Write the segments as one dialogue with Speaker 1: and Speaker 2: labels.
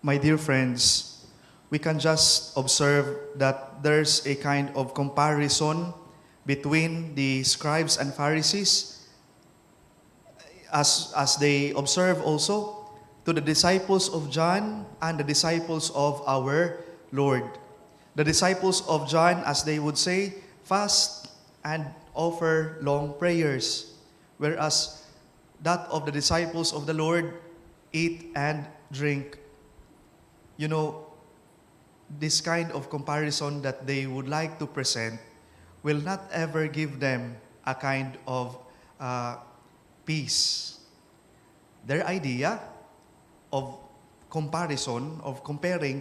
Speaker 1: My dear friends, we can just observe that there's a kind of comparison between the scribes and Pharisees as they observe also to the disciples of John and the disciples of our Lord. The disciples of John, as they would say, fast and offer long prayers, whereas that of the disciples of the Lord eat and drink. You know, this kind of comparison that they would like to present will not ever give them a kind of peace. Their idea of comparison, of comparing,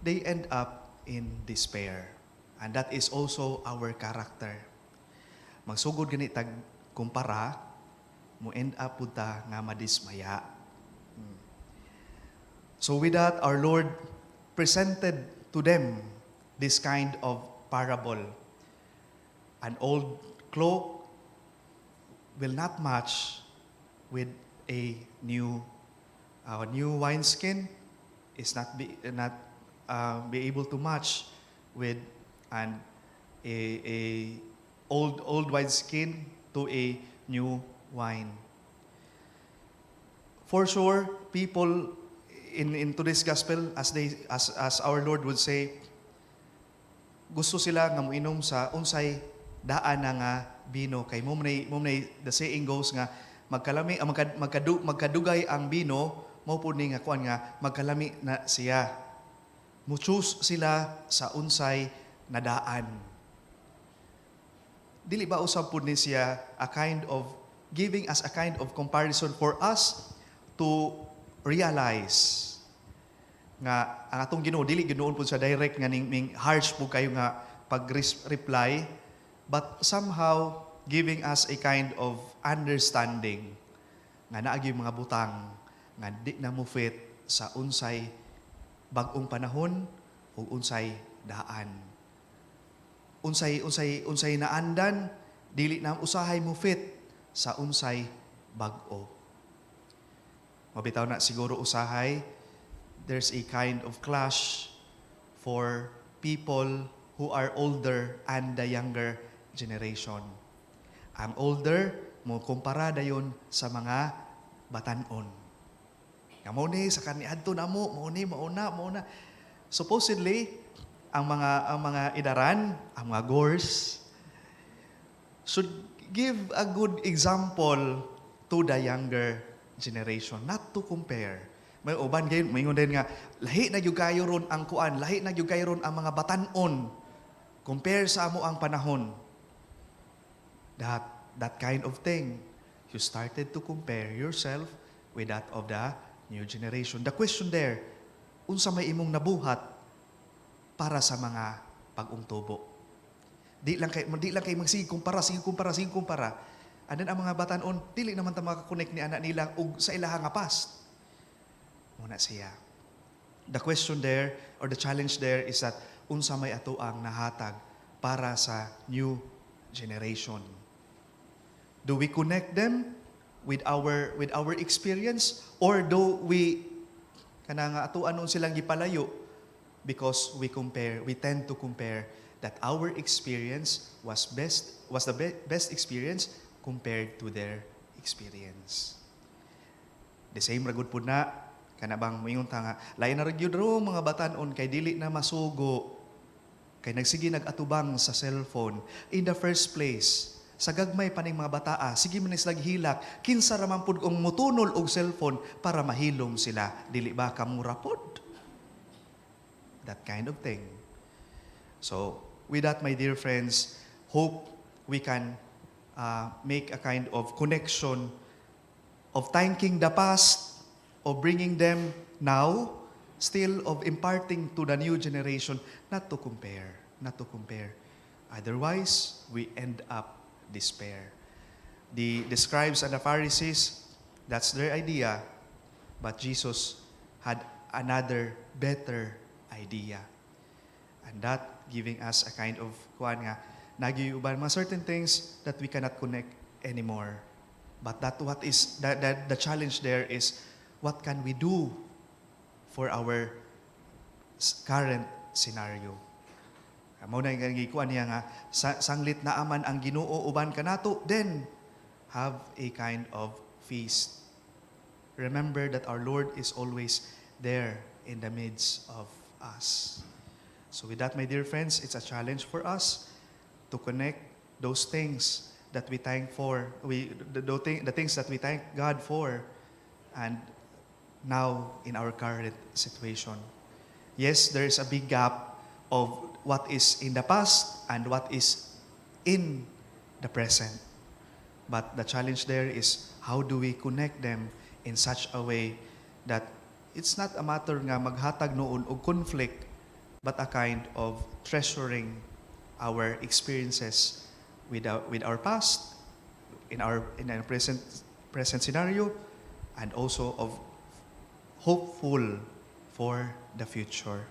Speaker 1: they end up in despair. And that is also our character. Magsugod ganit tag kumpara, mo end up punta nga madismaya. So with that, our Lord presented to them this kind of parable. An old cloak will not match with a new wineskin. Is not be able to match with a old wineskin to a new wine. For sure, people in today's gospel, as our Lord would say, gusto sila nga moinom sa unsay daan na nga bino. Kay mo the saying goes nga magkadugay ang bino, mo po ni nga kuan nga magkalami na siya. Mo-choose sila sa unsay na daan. Dili ba usab pud ni siya a kind of giving us a kind of comparison for us to realize nga ang atong Ginoo dili ginoon pud sa direct nga ning harsh pud kayo nga pag-reply, but somehow giving us a kind of understanding nga naa gyud mga butang nga di na mo fit sa unsay bag-ong panahon o unsay daan. Unsay naandan dili na usahay mo fit sa unsay bag-o. Mabitaw na siguro usahay, there's a kind of clash for people who are older and the younger generation. Ang older, mo kumpara dayon sa mga batanon. Nga mo ni, sa kaniadto na mo na. Supposedly, ang mga idaran, ang mga gores, should give a good example to the younger generation, not to compare. May uban gayon, maingon din nga lahi na gyud kayo ron ang kuan, lahi na gyud kayo ron ang mga batanon compare sa amo ang panahon. That kind of thing, you started to compare yourself with that of the new generation. The question there, unsa may imong nabuhat para sa mga pag-ung tubo? Di lang kay magsige kumpara. And then ang mga batanon, dili naman ta makakonect ni anak nila og sa ilaha nga past. Muna siya. The question there, or the challenge there is that unsa may ato ang nahatag para sa new generation. Do we connect them with our experience, or do we kana nga atuan nun silang gipalayo because we tend to compare that our experience was the best experience compared to their experience. The same ragud pud na kanabang moingon ta nga lain na gyud ro mga batanon kay dili na masugo kay nagsige nagatubang sa cellphone. In the first place, sa gagmay paning mga bataa, sige man sila hilak, kinsa ra man pud kung mutunol og cellphone para mahilom sila, dili ba kamura pod? That kind of thing. So, with that, my dear friends, hope we can make a kind of connection of thanking the past, of bringing them now, still of imparting to the new generation, not to compare. Otherwise, we end up despair. The scribes and the Pharisees, that's their idea, but Jesus had another better idea. And that giving us a kind of kuan nga nagyuban mga certain things that we cannot connect anymore. But the challenge there is what can we do for our current scenario. Mao na yung gikuan niya nga, sanglit na aman ang Ginoo uban kanato, then have a kind of feast. Remember that our Lord is always there in the midst of us. So with that, my dear friends, it's a challenge for us to connect those things that we thank for, the things that we thank God for, and now in our current situation. Yes, there is a big gap of what is in the past and what is in the present. But the challenge there is how do we connect them in such a way that it's not a matter nga maghatag noon og conflict, but a kind of treasuring our experiences with our past, in our present scenario, and also of hopeful for the future.